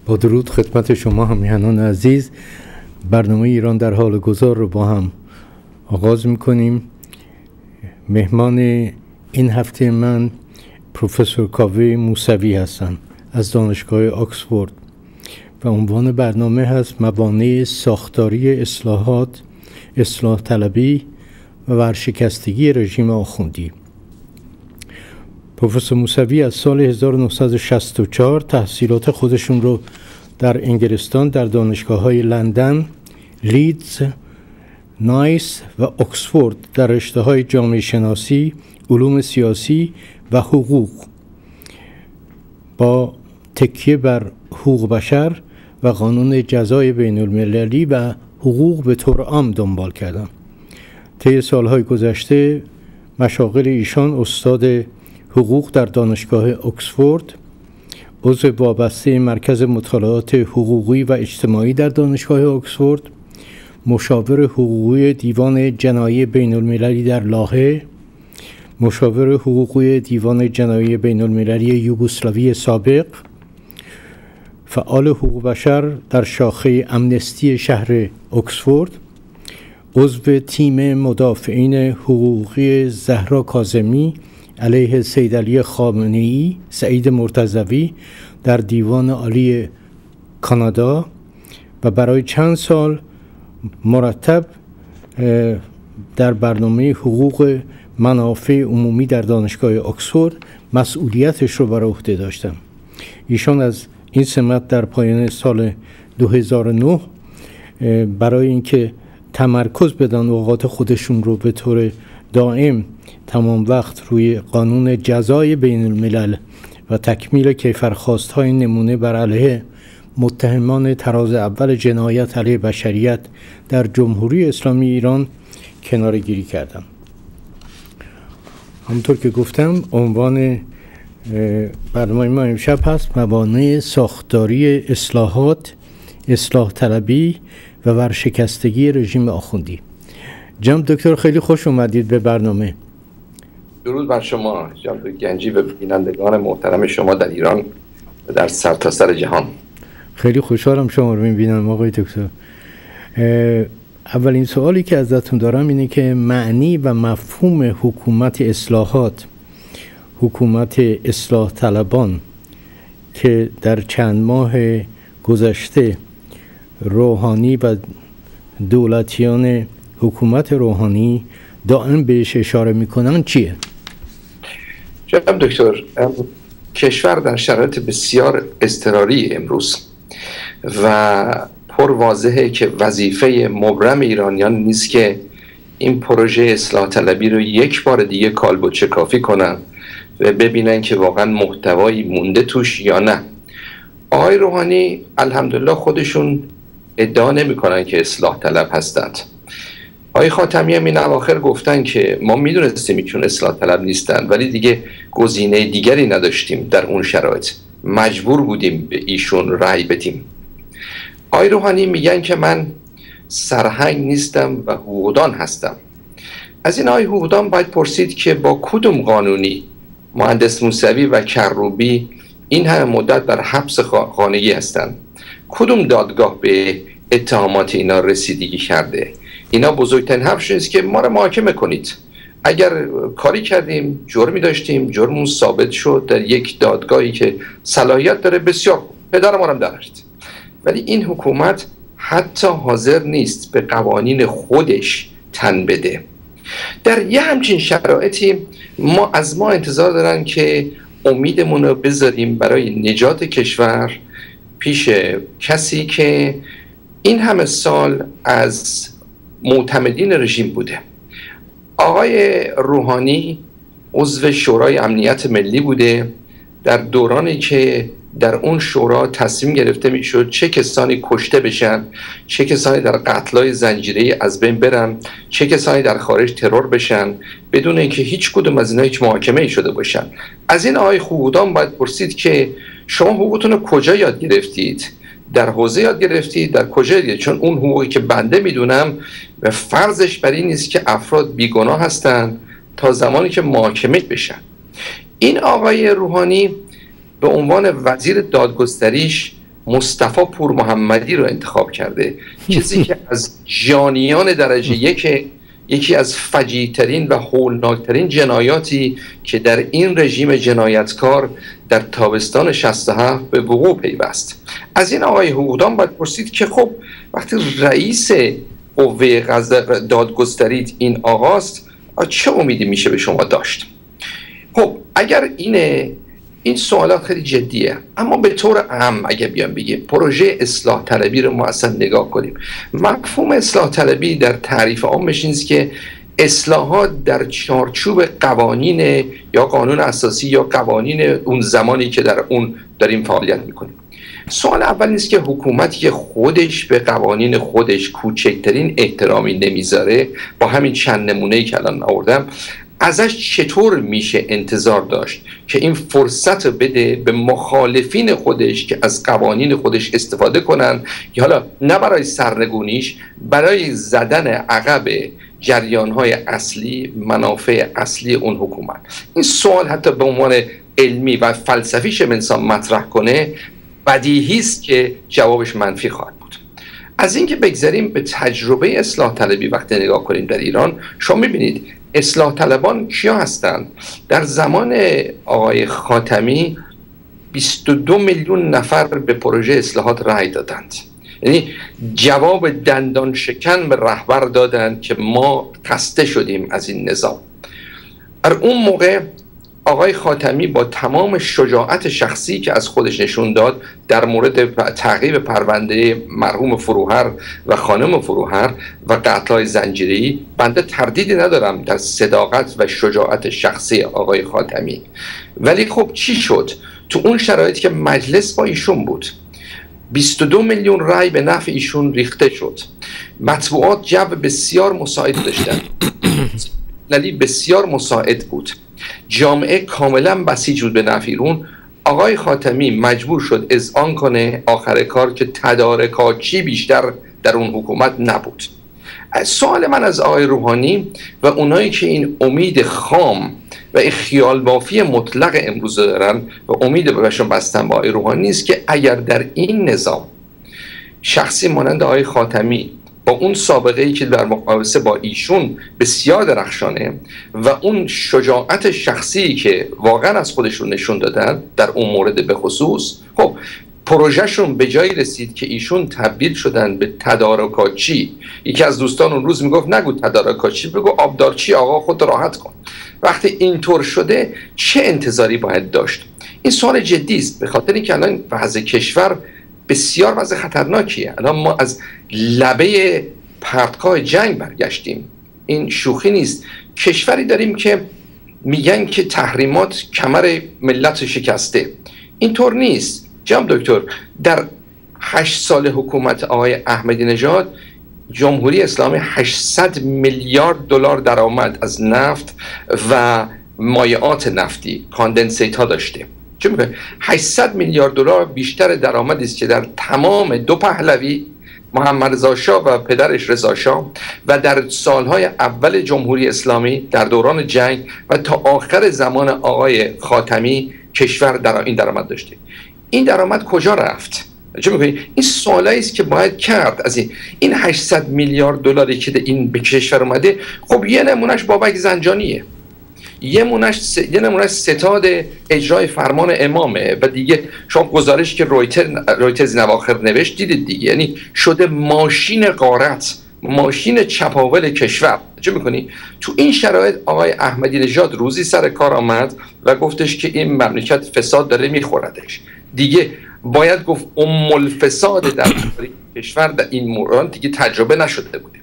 با درود خدمت شما همیهنان عزیز، برنامه ایران در حال گذار رو با هم آغاز میکنیم. مهمان این هفته من پروفسور کاوه موسوی هستم از دانشگاه آکسفورد و عنوان برنامه هست موانع ساختاری اصلاحات، اصلاح طلبی و ورشکستگی رژیم آخوندی. پروفسور موسوی از سال 1964 تحصیلات خودشون رو در انگلستان در دانشگاه‌های لندن، لیدز، نایس و اکسفورد در رشته‌های جامعه شناسی، علوم سیاسی و حقوق با تکیه بر حقوق بشر و قانون جزای بین المللی و حقوق به طور عام دنبال کردم. طی سالهای گذشته مشاغل ایشان استاد حقوق در دانشگاه اکسفورد، عضو وابسته مرکز مطالعات حقوقی و اجتماعی در دانشگاه اکسفورد، مشاور حقوقی دیوان جنایی بین المللی در لاهه، مشاور حقوقی دیوان جنایی بین المللی یوگسلاوی سابق، فعال حقوق بشر در شاخه امنستی شهر اکسفورد، عضو تیم مدافعین حقوقی زهرا کاظمی علیه سید علی خامنه‌ای، سعید مرتضوی در دیوان عالی کانادا و برای چند سال مرتب در برنامه حقوق منافع عمومی در دانشگاه اکسفورد مسئولیتش رو بر عهده داشتم. ایشان از این سمت در پایان سال 2009 برای اینکه تمرکز بدن اوقات خودشون رو به طور دائم تمام وقت روی قانون جزای بین الملل و تکمیل کیفرخواست‌های نمونه بر علیه متهمان تراز اول جنایت علیه بشریت در جمهوری اسلامی ایران کناره‌گیری کردم. همونطور که گفتم عنوان برنامه ما امشب هست موانع ساختاری اصلاحات، اصلاح طلبی و ورشکستگی رژیم آخوندی. جناب دکتر خیلی خوش اومدید به برنامه. درود بر شما جناب گنجی و بینندگان محترم شما در ایران و در سرتاسر جهان. خیلی خوشحالم شما رو می‌بینم آقای دکتر. اولین سوالی که ازتون دارم اینه که معنی و مفهوم حکومت اصلاحات، حکومت اصلاح طلبان که در چند ماه گذشته روحانی و دولتیان حکومت روحانی دائم بهش اشاره میکنن چیه؟ جناب دکتر، کشور در شرایط بسیار اضطراری امروز و پر واضحه که وظیفه مبرم ایرانیان نیست که این پروژه اصلاح طلبی رو یک بار دیگه کالبد شکافی کنن و ببینن که واقعا محتوایی مونده توش یا نه. آقای روحانی الحمدلله خودشون ادعا نمی‌کنن که اصلاح طلب هستند. آقای خاتمی هم این اواخر گفتن که ما میدونستیم ایشون اصلاح طلب نیستن ولی دیگه گزینه دیگری نداشتیم، در اون شرایط مجبور بودیم به ایشون رأی بدیم. آقای روحانی میگن که من سرهنگ نیستم و حقوقدان هستم. از این آقای حقوقدان باید پرسید که با کدوم قانونی مهندس موسوی و کروبی این همه مدت در حبس خانگی هستند؟ کدوم دادگاه به اتهامات اینا رسیدگی کرده؟ اینا بزرگترین حرفشون است که ما رو محاکمه کنید. اگر کاری کردیم، جرمی داشتیم، جرمون ثابت شد در یک دادگاهی که صلاحیت داره، بسیار پدر ما رو درارید. ولی این حکومت حتی حاضر نیست به قوانین خودش تن بده. در یه همچین شرایطی از ما انتظار دارن که امیدمون رو بذاریم برای نجات کشور پیش کسی که این همه سال از معتمدین رژیم بوده. آقای روحانی عضو شورای امنیت ملی بوده در دورانی که در اون شورا تصمیم گرفته میشد چه کسانی کشته بشن، چه کسانی در قتل‌های زنجیره‌ای از بین برن، چه کسانی در خارج ترور بشن، بدون اینکه هیچ کدوم از اینا هیچ محاکمه‌ای شده باشن. از این آقای حقوقدان باید پرسید که شما حقوقتون رو کجا یاد گرفتید؟ در حوزه یاد گرفتید؟ در کجا دیگه؟ چون اون حقوقی که بنده میدونم و فرضش بر این نیست که افراد بیگناه هستند تا زمانی که محاکمه بشن. این آقای روحانی به عنوان وزیر دادگستریش مصطفی پور محمدی رو انتخاب کرده، کسی که از جانیان درجه یکی از فجیع‌ترین و هولناکترین جنایاتی که در این رژیم جنایتکار در تابستان 67 به وقوع پیوست. از این آقای حقوقدان باید پرسید که خب وقتی رئیس قوه دادگستری این آقاست، چه امیدی میشه به شما داشت؟ خب اگر این سوالات خیلی جدیه، اما به طور عام اگه بیان بگیم پروژه اصلاح طلبی رو ما اصلا نگاه کنیم، مفهوم اصلاح طلبی در تعریف عامش اینه که اصلاحات در چارچوب قوانین یا قانون اساسی یا قوانین اون زمانی که در این فعالیت میکنیم. سوال اول نیست که حکومتی که خودش به قوانین خودش کوچکترین احترامی نمیذاره، با همین چند نمونه‌ای که الان آوردم، ازش چطور میشه انتظار داشت که این فرصت بده به مخالفین خودش که از قوانین خودش استفاده کنن، یا حالا نه برای سرنگونیش، برای زدن عقب جریان‌های اصلی، منافع اصلی اون حکومت. این سوال حتی به عنوان علمی و فلسفیش انسان مطرح کنه، بدیهی است که جوابش منفی خواهد بود. از اینکه بگذاریم به تجربه اصلاح طلبی وقتی نگاه کنیم در ایران، شما می‌بینید اصلاح طلبان کیا هستند؟ در زمان آقای خاتمی 22 میلیون نفر به پروژه اصلاحات رأی دادند. یعنی جواب دندان شکن به رهبر دادند که ما خسته شدیم از این نظام. در اون موقع آقای خاتمی با تمام شجاعت شخصی که از خودش نشون داد در مورد تعقیب پرونده مرحوم فروهر و خانم فروهر و قتل‌های زنجیره‌ای، بنده تردیدی ندارم در صداقت و شجاعت شخصی آقای خاتمی. ولی خب چی شد؟ تو اون شرایطی که مجلس با ایشون بود، 22 میلیون رای به نفع ایشون ریخته شد، مطبوعات جو بسیار مساعد داشتن، ولی بسیار مساعد بود، جامعه کاملا بسیج بود به نفع ایران، آقای خاتمی مجبور شد اذعان کنه آخر کار که تدارکاتی بیشتر در اون حکومت نبود. سوال من از آقای روحانی و اونایی که این امید خام و این خیال بافی مطلق امروز دارن و امید بهشون بستن با آقای روحانی است که اگر در این نظام شخصی مانند آقای خاتمی با اون سابقه‌ای که در مقایسه با ایشون بسیار درخشانه و اون شجاعت شخصی که واقعا از خودشون نشون دادن در اون مورد به خصوص، خب پروژهشون به جایی رسید که ایشون تبدیل شدن به تدارکاچی. یکی از دوستان اون روز میگفت نگو تدارکاچی، بگو آبدارچی، آقا خود راحت کن. وقتی اینطور شده چه انتظاری باید داشت؟ این سوال جدی است، به خاطر اینکه الان وضع کشور بسیار وضع خطرناکیه. الان ما از لبه پرتگاه جنگ برگشتیم، این شوخی نیست. کشوری داریم که میگن که تحریمات کمر ملت شکسته. اینطور نیست جناب دکتر. در 8 سال حکومت آقای احمدی نژاد جمهوری اسلامی 800 میلیارد دلار درآمد از نفت و مایعات نفتی، کاندنسیت ها داشته. چه میگه 800 میلیارد دلار بیشتر درآمدی است که در تمام دو پهلوی، محمد رضا شاه و پدرش رضا شاه، و در سالهای اول جمهوری اسلامی در دوران جنگ و تا آخر زمان آقای خاتمی کشور در این درآمد داشته. این درآمد کجا رفت؟ چه میگه؟ این سوالایی است که باید کرد. از این 800 میلیارد دلاری که این به کشور اومده، خب یه نمونهش بابک زنجانیه، یه نمونهش ستاد اجرای فرمان امامه، و دیگه شما گزارش که رویترز نواخر نوشت دیدید دیگه، یعنی شده ماشین غارت، ماشین چپاول کشور. چه میکنی؟ تو این شرایط آقای احمدی نژاد روزی سر کار آمد و گفتش که این مملکت فساد داره میخوردش. دیگه باید گفت الفساد در کشور در این مورد دیگه تجربه نشده بوده.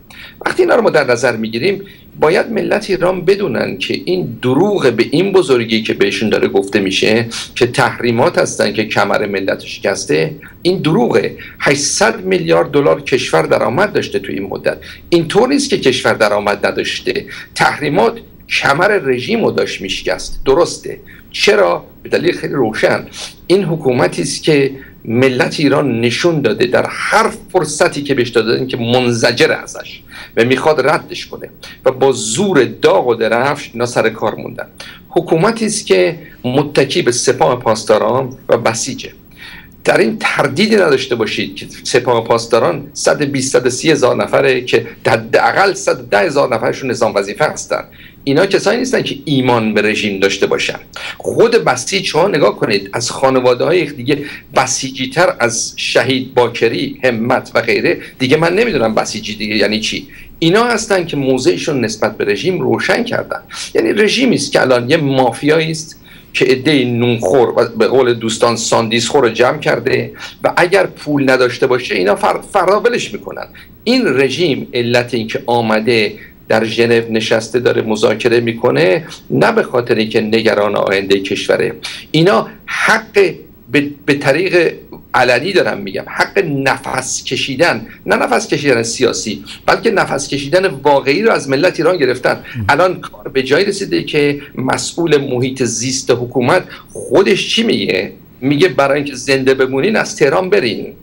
وقتی اینا رو ما در نظر میگیریم، باید ملت ایران بدونن که این دروغ به این بزرگی که بهشون داره گفته میشه که تحریمات هستن که کمر ملت شکسته، این دروغه. 800 میلیارد دلار کشور درآمد داشته تو این مدت. اینطور نیست که کشور درآمد نداشته. تحریمات کمر رژیم رو داشت میشکست، درسته. چرا؟ به دلیل خیلی روشن. این حکومتی است که ملت ایران نشون داده در هر فرصتی که بهش دادن که منزجر ازش و میخواد ردش کنه و با زور داغ و درفش اینا سر کار موندن. حکومتی است که متکی به سپاه پاسداران و بسیجه. در این تردیدی نداشته باشید که سپاه پاسداران 120-130 هزار نفره که حداقل 110 هزار نفرشون نظام وظیفه هستن. اینا کسایی نیستن که ایمان به رژیم داشته باشن. خود بسیج ها نگاه کنید، از خانواده های دیگه بسیجی تر از شهید باکری، همت و غیره دیگه من نمیدونم بسیجی دیگه یعنی چی. اینا هستن که موضعشون نسبت به رژیم روشن کردن. یعنی رژیمی است که الان یه مافیایی است که عده نونخور و به قول دوستان ساندیسخور رو جمع کرده و اگر پول نداشته باشه اینا فردا ولش میکنن. این رژیم علت این که آمده در ژنو نشسته داره مذاکره میکنه نه به خاطر اینکه نگران آینده کشوره. اینا حق به طریق علنی دارم میگم، حق نفس کشیدن، نه نفس کشیدن سیاسی بلکه نفس کشیدن واقعی رو از ملت ایران گرفتن. الان کار به جایی رسیده که مسئول محیط زیست حکومت خودش چی میگه؟ میگه برای اینکه زنده بمونین از تهران برین.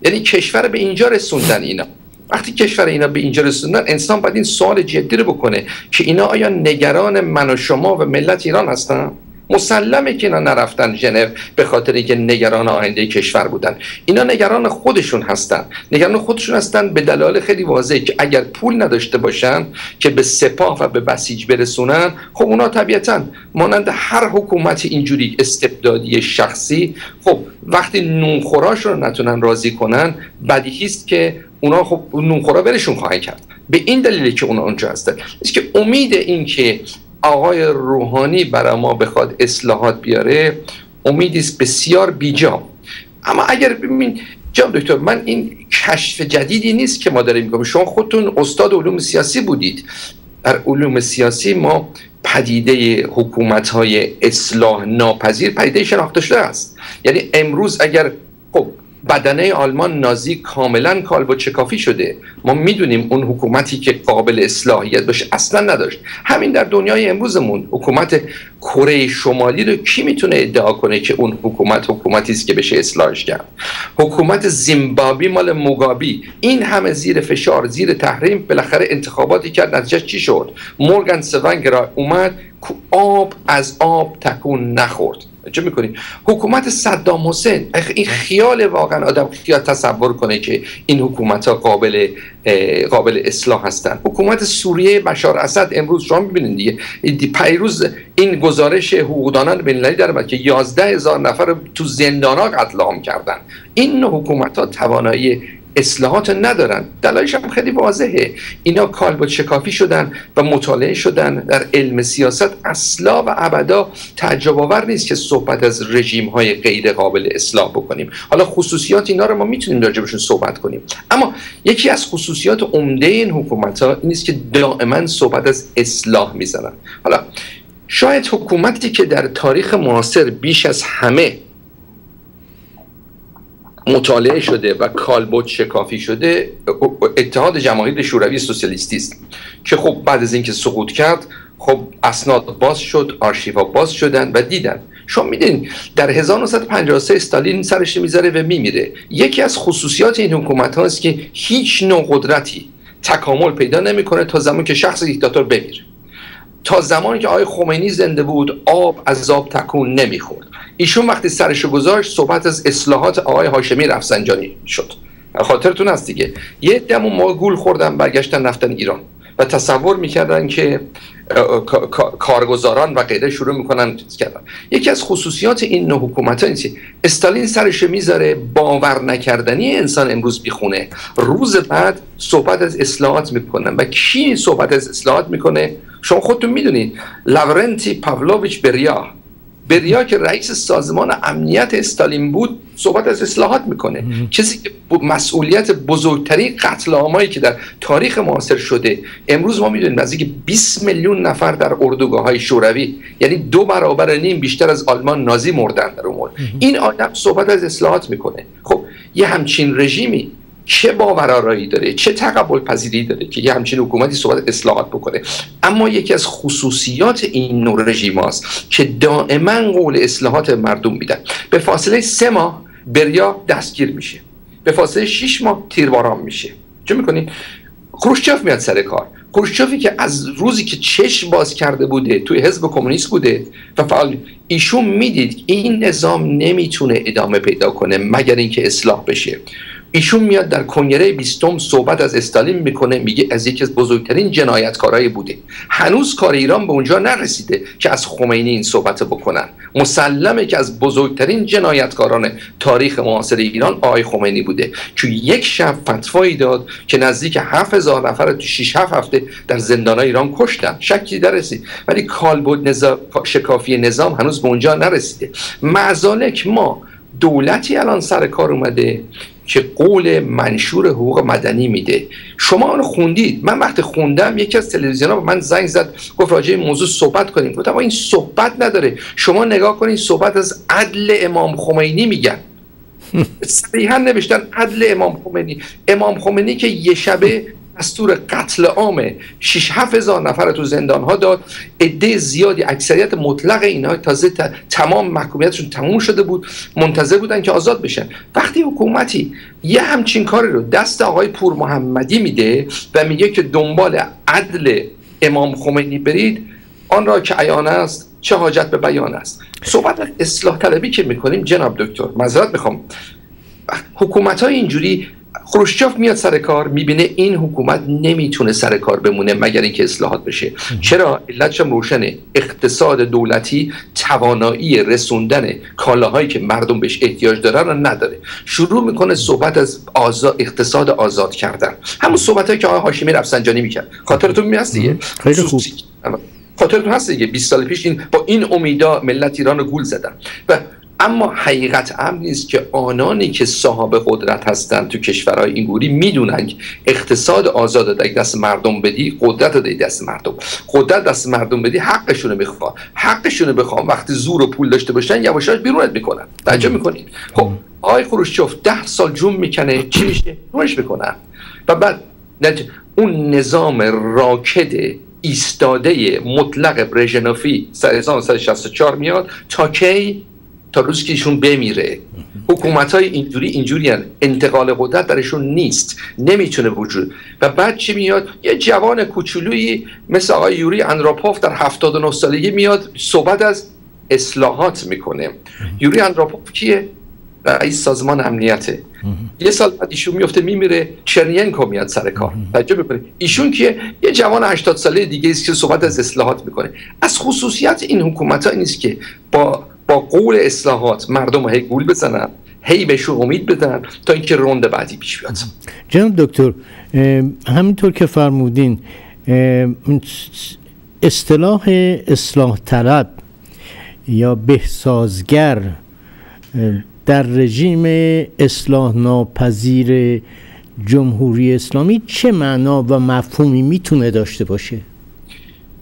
یعنی کشور به اینجا رسوندن اینا. وقتی کشور اینا به اینجا رسوندن، انسان باید این سوال جدی رو بکنه که اینا آیا نگران من و شما و ملت ایران هستن؟ مسلمه که اینا نرفتن ژنو به خاطر اینکه نگران آینده کشور بودن. اینا نگران خودشون هستن. نگران خودشون هستن به دلایل خیلی واضحه که اگر پول نداشته باشن که به سپاه و به بسیج برسونن، خب اونا طبیعتاً مانند هر حکومت اینجوری استبدادی شخصی، خب وقتی نونخوراش رو نتونن راضی کنن، بدیهی است که اونا خب نونخورا برشون خواهند کرد. به این دلیلی که اونا اونجا هستن. است که امید این که آقای روحانی برای ما بخواد اصلاحات بیاره امیدی است بسیار بیجا. اما اگر ببین جناب دکتر، من این کشف جدیدی نیست که ما داریم میگم. شما خودتون استاد علوم سیاسی بودید. در علوم سیاسی ما پدیده حکومت‌های اصلاح ناپذیر پدیده شناخته شده است. یعنی امروز اگر خب بدنه آلمان نازی کاملا کالبدچکافی شده، ما میدونیم اون حکومتی که قابل اصلاحیت باشه اصلا نداشت. همین در دنیای امروزمون حکومت کره شمالی رو کی میتونه ادعا کنه که اون حکومتی است که بشه اصلاحش کرد؟ حکومت زیمبابوی مال موگابی، این همه زیر فشار، زیر تحریم، بالاخره انتخاباتی کرد، نتیجه چی شد؟ مورگان سونگر اومد، آب از آب تکون نخورد. چه میکنی؟ حکومت صدام حسین، این خیال واقعا آدم خیال تصور کنه که این حکومت ها قابل اصلاح هستن. حکومت سوریه بشار اسد امروز شما میبینید دیگه، پیروز این گزارش حقوقدانان بین‌المللی در اومد که 11,000 نفر تو زندان‌ها قتل عام کردن. این حکومت ها توانایی اصلاحات ندارن. دلایلش هم خیلی واضحه. اینا کالبدچکافی شدن و مطالعه شدن. در علم سیاست اصلا و ابدا تعجب آور نیست که صحبت از رژیم های غیر قابل اصلاح بکنیم. حالا خصوصیات اینا رو ما میتونیم راجبشون صحبت کنیم، اما یکی از خصوصیات عمده این حکومت ها این است که دائما صحبت از اصلاح میزنن. حالا شاید حکومتی که در تاریخ معاصر بیش از همه مطالعه شده و کالبدچکافی شده اتحاد جماهیر شوروی سوسیالیستی است که خب بعد از اینکه سقوط کرد، خب اسناد باز شد، آرشیوها باز شدن و دیدن. شما میدین در 1953 استالین سرش میذاره و میمیره. یکی از خصوصیات این حکومت هاست که هیچ نوع قدرتی تکامل پیدا نمیکنه تا زمانی که شخص دیکتاتور بمیره. تا زمانی که آقای خمینی زنده بود آب از آب تکون نمیخورد. ایشون وقتی سرشو گذاشت صحبت از اصلاحات آقای هاشمی رفسنجانی شد. خاطرتون هست دیگه، یه دمو ما گول خوردن برگشتن رفتن ایران و تصور میکردن که کارگزاران و غیره شروع میکنن کردن. یکی از خصوصیات این نوع حکومت‌ها اینه استالین سرشو میذاره، باور نکردنی انسان امروز بیخونه، روز بعد صحبت از اصلاحات میکنن. و کی صحبت از اصلاحات میکنه؟ شما خودتون میدونید، لاورنتی پاولویچ بریا که رئیس سازمان امنیت استالین بود صحبت از اصلاحات میکنه. کسی که مسئولیت بزرگترین قتل عامایی که در تاریخ معاصر شده، امروز ما میدونیم نزدیک 20 میلیون نفر در اردوگاه‌های شوروی، یعنی 2.5 برابر بیشتر از آلمان نازی مردن در اون مورد. این آدم صحبت از اصلاحات میکنه. خب یه همچین رژیمی چه باورآرایی داره، چه تقبل پذیری داره که یه همچین حکومتی صحبت اصلاحات بکنه؟ اما یکی از خصوصیات این نوع رژیم هاست که دائما قول اصلاحات مردم میدن. به فاصله 3 ماه بریا دستگیر میشه، به فاصله 6 ماه تیرباران میشه. چه میکنین؟ خروشچف میاد سر کار. خروشچفی که از روزی که چشم باز کرده بوده توی حزب کمونیست بوده و فعال، ایشون میدید این نظام نمیتونه ادامه پیدا کنه مگر اینکه اصلاح بشه. ایشون میاد در کنگره 20 صحبت از استالین میکنه، میگه از یکی از بزرگترین جنایتکارای بوده. هنوز کار ایران به اونجا نرسیده که از خمینی این صحبت بکنن. مسلمه که از بزرگترین جنایتکاران تاریخ معاصر ایران آقای خمینی بوده که یک شب فتوایی داد که نزدیک 7000 نفر تو 6-7 هفته در زندان‌های ایران کشتن. شکی درسید، ولی کالبد شکافی نظام هنوز به اونجا نرسیده. معذالک ما دولتی الان سر کار اومده که قول منشور حقوق مدنی میده. شما اون خوندید؟ من وقتی خوندم یکی از تلویزیون‌ها به من زنگ زد گفت راجع به این موضوع صحبت کنیم. گفتم این صحبت نداره، شما نگاه کنید صحبت از عدل امام خمینی میگن. صریحا نوشتن عدل امام خمینی. امام خمینی که یه شبه دستور قتل عام 6-7 هزار نفر تو زندان ها داد، عده زیادی اکثریت مطلق اینها تازه تمام محکومیتشون تموم شده بود، منتظر بودن که آزاد بشن. وقتی حکومتی یه همچین کاری رو دست آقای پور محمدی میده و میگه که دنبال عدل امام خمینی برید، آن را که عیان است چه حاجت به بیان است. صحبت اصلاح طلبی که میکنیم جناب دکتر، معذرت میخوام، حکومت‌های اینجوری خروشچف میاد سر کار، میبینه این حکومت نمیتونه سر کار بمونه مگر اینکه اصلاحات بشه. چرا؟ علتش روشنه. اقتصاد دولتی توانایی رسوندن کالاهایی که مردم بهش احتیاج دارن رو نداره. شروع میکنه صحبت از اقتصاد آزاد کردن، همون صحبتایی که آقای هاشمی رفسنجانی میکرد. خاطرتون میاد دیگه؟ خیلی خوب خاطرتون هست دیگه 20 سال پیش با این امیدا ملت ایران رو گول زدن. و اما حقیقت امر نیست که آنانی که صاحب قدرت هستند تو کشورهای اینگوری میدونن که اقتصاد آزاد در دست مردم بدی، قدرت در دست مردم، قدرت دست مردم بدی، حقشونه میخوان، حقشونه بخوام وقتی زور و پول داشته باشن یواشاش بیرونت میکنن. توجه میکنید؟ خب آقای خروشچف 10 سال جون میکنه، چی میشه؟ روش میکنن. و بعد اون نظام راکد ایستاده مطلق برژنوفی سال 1964 میاد تا کی؟ تا روزی که ایشون بمیره. حکومت‌های اینجوری هن. انتقال قدرت درشون نیست، نمیتونه وجود. و بعد چی میاد؟ یه جوان کوچولویی مثل آقای یوری اندراپوف در 79 سالگی میاد صحبت از اصلاحات میکنه. یوری اندراپوف کیه؟ رئیس سازمان امنیته. یه سال بعد ایشون میفته میمیره، چرنینکو میاد سر کار. توجه بکنید ایشون که یه جوان 80 ساله دیگه است که صحبت از اصلاحات میکنه. از خصوصیت این حکومت‌ها این است که با قول اصلاحات مردم هی گول بزنن، هی بهشون امید بدن تا اینکه روند بعدی پیش بیاد. جناب دکتر، همینطور که فرمودین اصطلاح اصلاح طلب یا بهسازگر در رژیم اصلاح ناپذیر جمهوری اسلامی چه معنا و مفهومی میتونه داشته باشه؟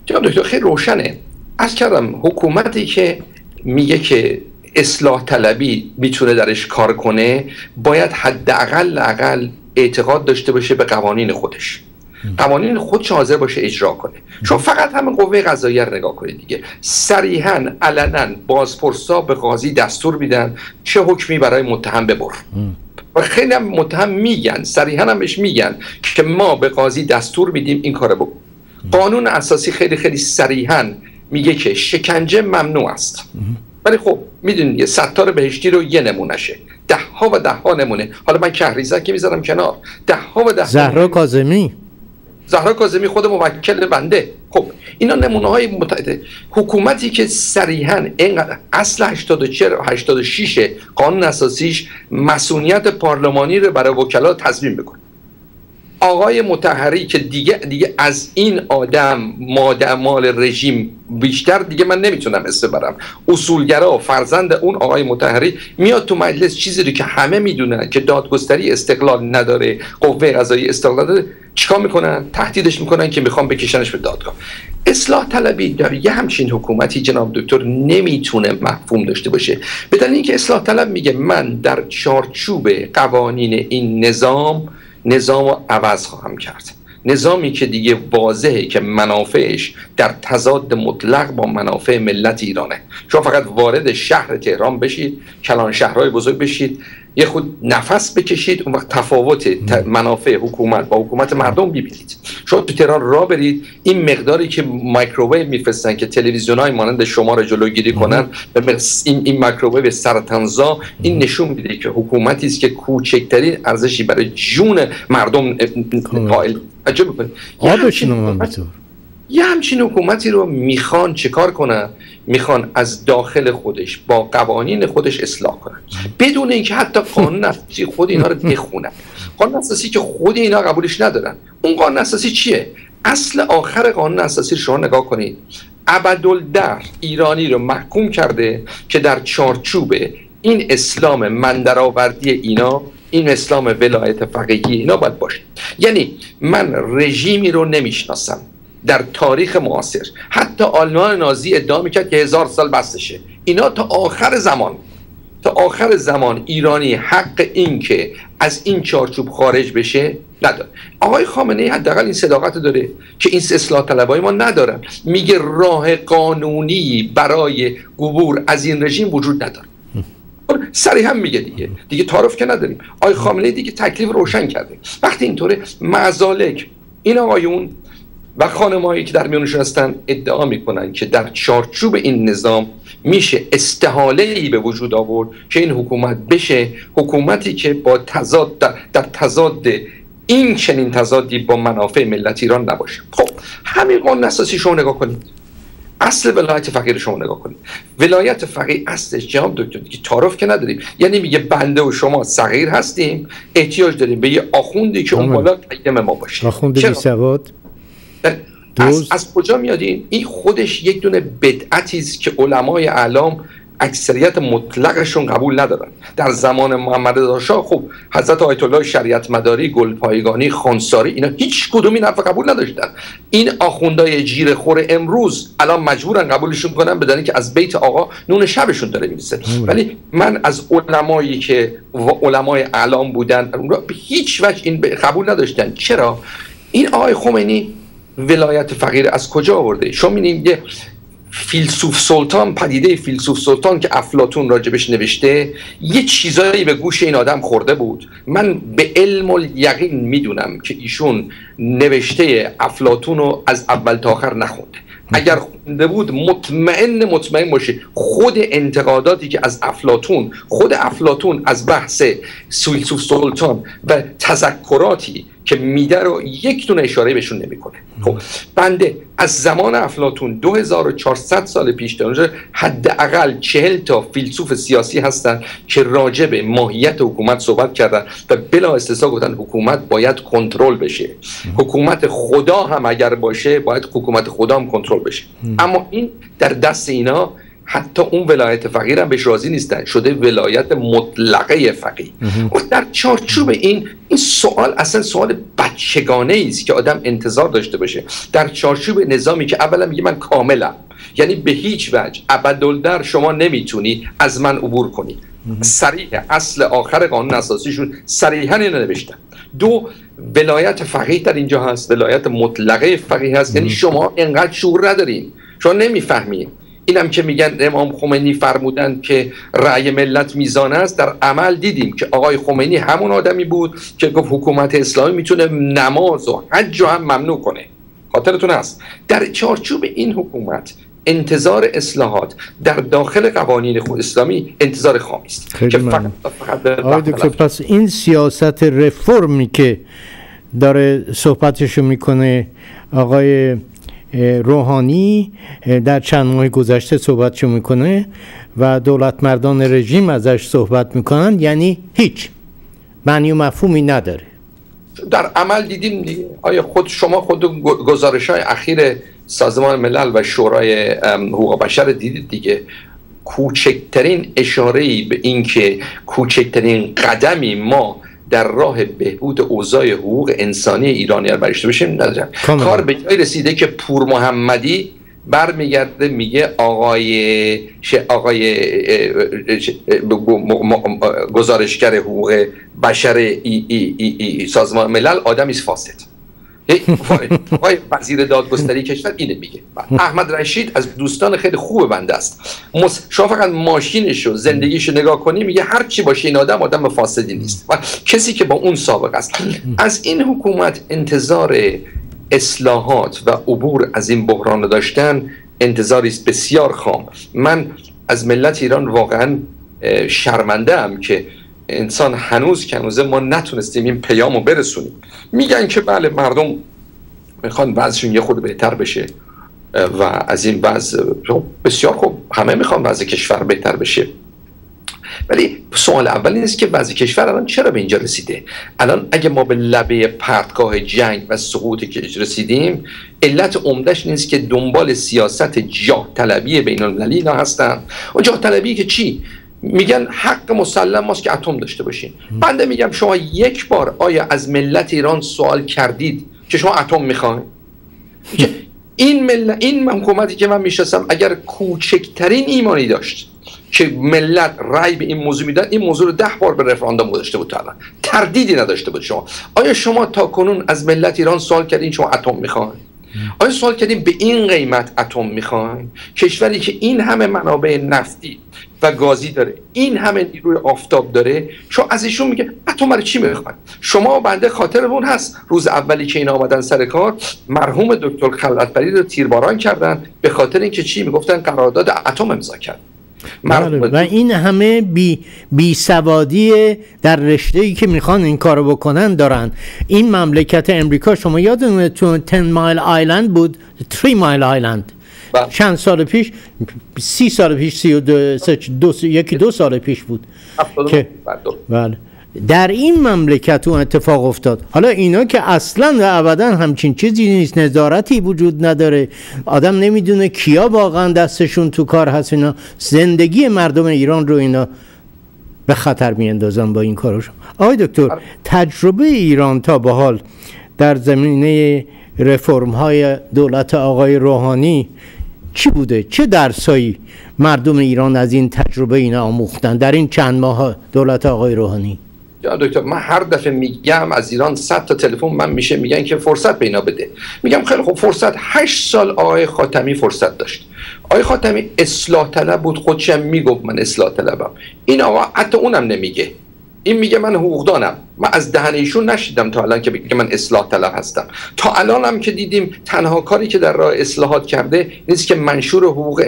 جناب دکتر خیلی روشنه. عرض کردم حکومتی که میگه که اصلاح طلبی میتونه درش کار کنه باید حداقل اعتقاد داشته باشه به قوانین خودش، قوانین خودش حاضر باشه اجرا کنه. چون فقط همین قوه قضاییه رو نگاه کنید دیگه، صریحاً علنا بازپرسا به قاضی دستور میدن چه حکمی برای متهم ببر و خیلی هم متهم میگن، صریحاً هم بهش میگن که ما به قاضی دستور میدیم این کارو بکن. قانون اساسی خیلی صریحاً میگه که شکنجه ممنوع است. ولی خب میدونید یه ستار بهشتی رو یه نمونهشه، 10 ها و 10 ها نمونه. حالا من کهریزک که میذارم کنار، 10 ها و 10 زهرا کاظمی خود موکل بنده. خب اینا نمونه های متعدد. حکومتی که صریحاً اینقدر اصل 86 قانون اساسیش مسئولیت پارلمانی رو برای وکلا تضمین بکنه. آقای مطهری که دیگه از این آدم مال رژیم بیشتر دیگه من نمیتونم اسم ببرم، اصولگرا فرزند اون آقای مطهری میاد تو مجلس چیزی رو که همه میدونن که دادگستری استقلال نداره، قوه قضاییه استقلال نداره، چیکار میکنن؟ تهدیدش میکنن که میخوام بکشنش به دادگاه. اصلاح طلبی در یه همچین حکومتی جناب دکتر نمیتونه مفهوم داشته باشه، به دلیل اینکه اصلاح طلب میگه من در چارچوب قوانین این نظام رو عوض خواهم کرد، نظامی که دیگه واضحه که منافعش در تضاد مطلق با منافع ملت ایرانه. شما فقط وارد شهر تهران بشید، کلان شهرهای بزرگ بشید، یه خود نفس بکشید، اون وقت تفاوت منافع حکومت با حکومت مردم ببینید. شما تو تهران راه برید، این مقداری که مایکروویو میفرستن که تلویزیون‌های مانند شما رو جلوگیری کنن، این مایکروویو سرطانزا، این نشون میده که حکومتی است که کوچکترین ارزشی برای جون مردم قائل. عجب می‌کنه یه همچین حکومتی رو میخوان چیکار کنن؟ میخوان از داخل خودش با قوانین خودش اصلاح کنن بدون اینکه حتی قانون اساسی خود اینا رو بخونن. قانون اساسی که خود اینا قبولش ندارن. اون قانون اساسی چیه؟ اصل آخر قانون اساسی شما نگاه کنید، ابدالدهر ایرانی رو محکوم کرده که در چارچوب این اسلام مندرآوردی اینا، این اسلام ولایت فقیهی اینا باید باشه. یعنی من رژیمی رو نمیشناسم در تاریخ معاصر، حتی آلمان نازی ادعا میکرد که 1000 سال بسشه، اینا تا آخر زمان ایرانی حق این که از این چارچوب خارج بشه نداره. آقای خامنه‌ای حداقل این صداقت داره که این اصلاح طلبای ما ندارن، میگه راه قانونی برای عبور از این رژیم وجود نداره. صریحا میگه دیگه تعارف که نداریم. آقای خامنه‌ای دیگه تکلیف روشن کرده. وقتی اینطوره مزالک این آقایون و خانم‌هایی که در میانشون هستن ادعا میکنن که در چارچوب این نظام میشه استحاله‌ای به وجود آورد که این حکومت بشه حکومتی که با تضاد در تضاد این چنین تضادی با منافع ملت ایران نباشه. خب همین قانون اساسی شما نگاه کنید، اصل ولایت فقیه شما نگاه کنید. ولایت فقیه اصلش جناب دکتر که تعارف که نداریم، یعنی میگه بنده و شما صغیر هستیم، احتیاج داریم به یه آخوندی که اون بالا قیم ما باشه. آخوند بی سواد از کجا میاد این خودش یک دونه بدعتی است که علمای اعلام اکثریت مطلقشون قبول ندارن. در زمان محمد رضا شاه خب حضرت آیت الله شریعت مداری، گلپایگانی، خانساری اینا هیچ کدوم این حرف قبول نداشتن. این آخوندای جیره‌خور امروز الان مجبورن قبولشون کنن بدون که از بیت آقا نون شبشون داره میرسه. ولی من از علمایی که علمای اعلام بودن به هیچ وجه این قبول نداشتن. چرا؟ این آقای خمینی ولایت فقیه از کجا آورده؟ شما می‌بینید یه فیلسوف سلطان، پدیده فیلسوف سلطان که افلاطون راجبش نوشته، یه چیزایی به گوش این آدم خورده بود. من به علم الیقین میدونم که ایشون نوشته افلاطون رو از اول تا آخر نخونده. اگر خونده بود مطمئن باشه خود انتقاداتی که از خود افلاطون از بحث فیلسوف سلطان و تذکراتی که میده رو یک دونه اشاره بهشون نمیکنه. خب بنده از زمان افلاطون 2400 سال پیش تا حداقل 40 تا فیلسوف سیاسی هستن که راجع به ماهیت حکومت صحبت کردن و بلا استثنا گفتن حکومت باید کنترل بشه. حکومت خدا هم اگر باشه باید حکومت خدا هم کنترل بشه. اما این در دست اینا حتی اون ولایت فقیه هم بهش راضی نیستن، شده ولایت مطلقه فقیه. و در چارچوب این سوال اصلا سوال بچگانه است که آدم انتظار داشته باشه در چارچوب نظامی که اولا میگه من کاملم، یعنی به هیچ وجه ابدالدهر شما نمیتونی از من عبور کنی. صریح اصل آخر قانون اساسیشون صریحا اینو نوشتن. دو، ولایت فقیه در اینجا هست، ولایت مطلقه فقیه هست. یعنی شما انقدر شعور ندارین، شما نمیفهمین. اینم که میگن امام خمینی فرمودن که رأی ملت میزان است، در عمل دیدیم که آقای خمینی همون آدمی بود که گفت حکومت اسلامی میتونه نماز و حج هم ممنوع کنه. خاطرتون هست در چارچوب این حکومت انتظار اصلاحات در داخل قوانین خود اسلامی انتظار خامی است که فقط پس این سیاست رفرمی که داره صحبتشو میکنه آقای روحانی در چند ماه گذشته صحبتشو میکنه و دولت مردان رژیم ازش صحبت میکنن، یعنی هیچ معنی و مفهومی نداره. در عمل دیدیم دیگه. آیا شما خود گزارش‌های اخیر سازمان ملل و شورای حقوق بشر دیدید دیگه؟ کوچکترین اشاره‌ای به این که کوچکترین قدمی ما در راه بهبود اوضاع حقوق انسانی ایرانیان برشته بشیم ندارم. کار به جای رسیده که پور محمدی برمیگرده میگه آقای گزارشگر حقوق بشر سازمان ملل آدمی است فاسد. آقای وزیر دادگستری کشور اینه میگه. احمد رشید از دوستان خیلی خوب بنده است. شما فقط ماشینشو زندگیشو نگاه کنی میگه هر چی باشه این آدم فاسدی نیست. و کسی که با اون سابقه است. از این حکومت انتظار اصلاحات و عبور از این بحران داشتن انتظاری است بسیار خام. من از ملت ایران واقعا شرمنده ام که انسان هنوز که هنوزه ما نتونستیم این پیامو برسونیم. میگن که بله مردم میخوان وضعشون یه خود بهتر بشه و از این وضع بسیار خوب، همه میخوان وضع کشور بهتر بشه، ولی سوال اول این است که وضع کشور الان چرا به اینجا رسیده؟ الان اگه ما به لبه پرتگاه جنگ و سقوط که رسیدیم، علت عمدهش نیست که دنبال سیاست جاه طلبی بین المللی اینا هستن. و جاه طلبی که چی؟ میگن حق مسلم ماست که اتم داشته باشین. بنده میگم شما یک بار آیا از ملت ایران سوال کردید که شما اتم میخواین؟ این حکومتی که من میشناسم اگر کوچکترین ایمانی داشت که ملت رأی به این موضوع میدن، این موضوع رو 10 بار به رفراندوم گذاشته بود. تا تردیدی نداشته بود. شما آیا شما تا کنون از ملت ایران سوال کردین شما اتم میخواین؟ آیا سوال کردین به این قیمت اتم میخواین؟ کشوری که این همه منابع نفتی و گازی داره، این همه نیروی آفتاب داره، شما از ایشون میگه اتم رو چی میخواین؟ شما بنده خاطرمون هست روز اولی که این آمدن سر کار، مرحوم دکتر خلعتبری رو تیرباران کردن به خاطر اینکه چی میگفتن قرارداد اتم امضا کرد. و این همه بی سوادی در رشته‌ای که میخوان این کارو بکنن دارن. این مملکت امریکا شما یادتونه تو 10 مایل آیلند بود، 3 مایل آیلند چند سال پیش، 30 سال پیش، 2 سال پیش بود که بله در این مملکت اون اتفاق افتاد. حالا اینا که اصلا و ابدا همچین چیزی نیست، نظارتی وجود نداره، آدم نمیدونه کیا واقعا دستشون تو کار هست، اینا زندگی مردم ایران رو اینا به خطر میاندازن با این کارشون. آقای دکتر، تجربه ایران تا به حال در زمینه رفرم های دولت آقای روحانی چی بوده؟ چه درسایی مردم ایران از این تجربه اینا آموختن در این چند ماه دولت آقای روحانی؟ یا دکتر، من هر دفعه میگم از ایران 100 تا تلفن من میشه میگن که فرصت به اینا بده. میگم خیلی خوب، فرصت 8 سال آقای خاتمی فرصت داشت. آقای خاتمی اصلاح طلب بود، خودش هم میگفت من اصلاح طلبم. این آقا حتی اونم نمیگه، این میگه من حقوقدانم. من از دهن ایشون نشیدم تا الان که بگه من اصلاح طلب هستم. تا الان هم که دیدیم تنها کاری که در راه اصلاحات کرده نیست که منشور حقوق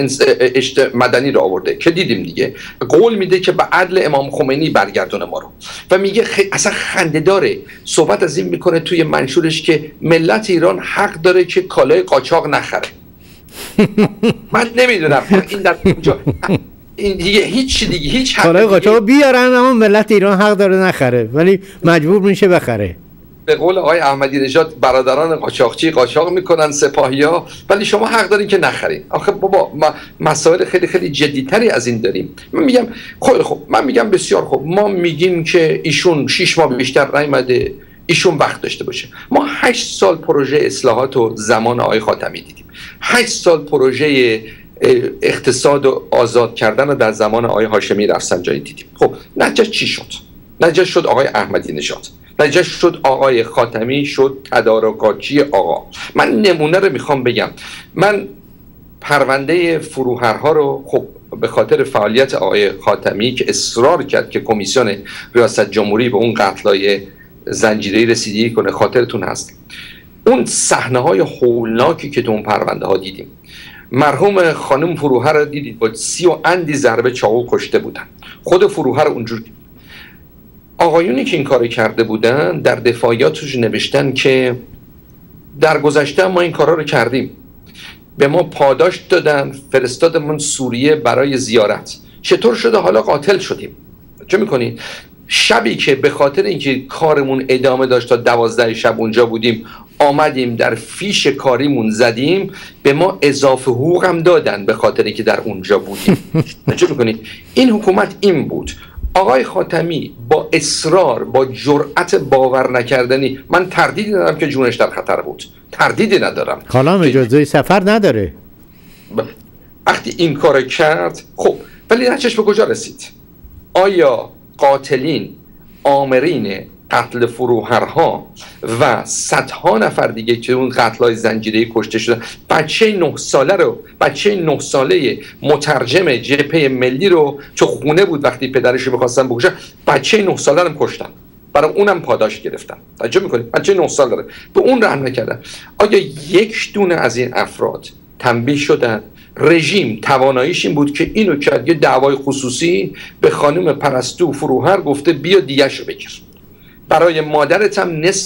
مدنی رو آورده که دیدیم دیگه، قول میده که به عدل امام خمینی برگردونه ما رو و میگه اصلا خنده‌داره صحبت از این میکنه توی منشورش که ملت ایران حق داره که کالای قاچاق نخره. من نمیدونم این در اونجا این دیگه هیچ کالای قاچاق بیارن اما ملت ایران حق داره نخره ولی مجبور میشه بخره. به قول آقای احمدی نژاد برادران قاچاقچی قاچاق میکنن سپاهیا، ولی شما حق دارین که نخرین. آخه بابا ما مسائل خیلی خیلی جدی‌تری از این داریم. من میگم خیلی خوب، من میگم بسیار خوب، ما میگیم که ایشون 6 ماه بیشتر نیامده، ایشون وقت داشته باشه. ما 8 سال پروژه اصلاحات و زمان آقای خاتمی دیدیم، 8 سال پروژه اقتصاد و آزاد کردن رو در زمان آقای هاشمی رفسنجانی دیدیم. خب نتیجه چی شد؟ نتیجه شد آقای احمدی نژاد، نتیجه شد آقای خاتمی شد تدارکاتچی آقا. من نمونه رو میخوام بگم. من پرونده فروهرها رو خب به خاطر فعالیت آقای خاتمی که اصرار کرد که کمیسیون ریاست جمهوری به اون قتلای زنجیره‌ای رسیدگی کنه، خاطرتون هست اون صحنه‌های هولناکی که تو اون پرونده ها دیدیم. مرحوم خانم فروهر رو دیدید با 30 و اندی ضربه چاقو کشته بودن. خود فروهر اونجور آقایونی که این کار کرده بودن در دفاعیاتش نوشتن که در گذشته ما این کارا رو کردیم، به ما پاداش دادن، فرستادمون سوریه برای زیارت، چطور شده حالا قاتل شدیم؟ چه میکنین؟ شبی که به خاطر اینکه کارمون ادامه داشت تا 12 شب اونجا بودیم، آمدیم در فیش کاریمون زدیم، به ما اضافه حقوق هم دادن به خاطر اینکه در اونجا بودیم. چه میکنین؟ این حکومت این بود. آقای خاتمی با اصرار، با جرأت باور نکردنی، من تردیدی ندارم که جونش در خطر بود، تردیدی ندارم. حالا اجازه سفر نداره. وقتی این کار کرد خب، ولی نتیجهش به کجا رسید؟ آیا قاتلین آمرین قتل فروهرها و صدها نفر دیگه که اون قتل‌های زنجیره‌ای کشته شدن، بچه 9 ساله مترجم جبهه ملی رو که خونه بود وقتی پدرش رو می‌خواستن بکشن، بچه 9 ساله رو کشتن، برای اونم پاداش گرفتن. توجه می‌کنید بچه 9 سال داره، به اون رحم نکردن. آیا یک دونه از این افراد تنبیه شدن؟ رژیم تواناییش این بود که اینو کرد، یه دعوای خصوصی به خانم پرستو فروهر گفته بیا دیگه‌شو بگیر، برای مادرت هم نصف